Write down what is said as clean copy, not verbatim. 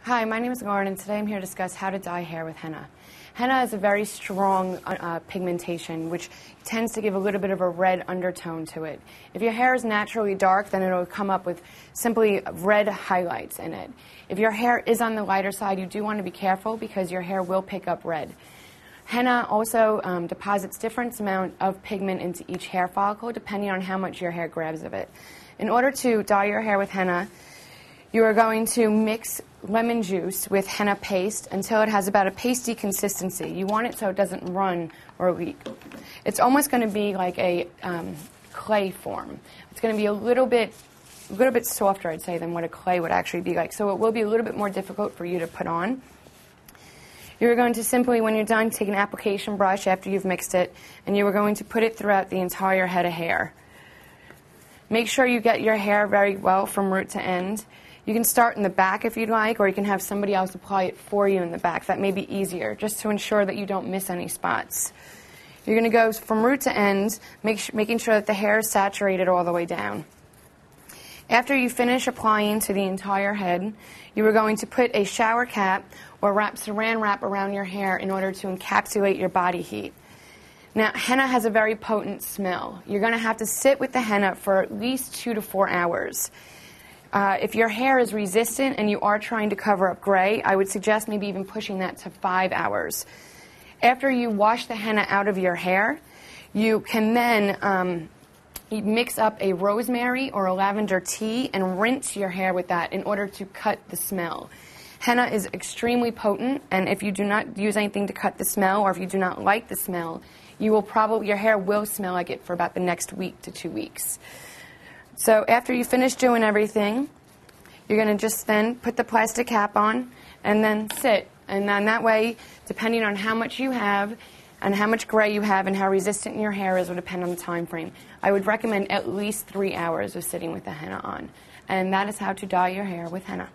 Hi, my name is Lauren, and today I'm here to discuss how to dye hair with henna. Henna is a very strong pigmentation, which tends to give a little bit of a red undertone to it. If your hair is naturally dark, then it'll come up with simply red highlights in it. If your hair is on the lighter side, you do want to be careful because your hair will pick up red. Henna also deposits different amount of pigment into each hair follicle depending on how much your hair grabs of it. In order to dye your hair with henna, you are going to mix lemon juice with henna paste until it has about a pasty consistency. You want it so it doesn't run or leak. It's almost going to be like a clay form. It's going to be a little bit softer, I'd say, than what a clay would actually be like. So it will be a little bit more difficult for you to put on. You're going to simply, when you're done, take an application brush after you've mixed it, and you are going to put it throughout the entire head of hair. Make sure you get your hair very well from root to end. You can start in the back if you'd like, or you can have somebody else apply it for you in the back. That may be easier, just to ensure that you don't miss any spots. You're going to go from root to end, making sure that the hair is saturated all the way down. After you finish applying to the entire head, you are going to put a shower cap or saran wrap around your hair in order to encapsulate your body heat. Now, henna has a very potent smell. You're going to have to sit with the henna for at least 2 to 4 hours. If your hair is resistant and you are trying to cover up gray, I would suggest maybe even pushing that to 5 hours. After you wash the henna out of your hair, you can then mix up a rosemary or a lavender tea and rinse your hair with that in order to cut the smell. Henna is extremely potent, and if you do not use anything to cut the smell, or if you do not like the smell, your hair will smell like it for about the next week to 2 weeks. So after you finish doing everything, you're going to just then put the plastic cap on and then sit. And then that way, depending on how much you have and how much gray you have and how resistant your hair is will depend on the time frame. I would recommend at least 3 hours of sitting with the henna on. And that is how to dye your hair with henna.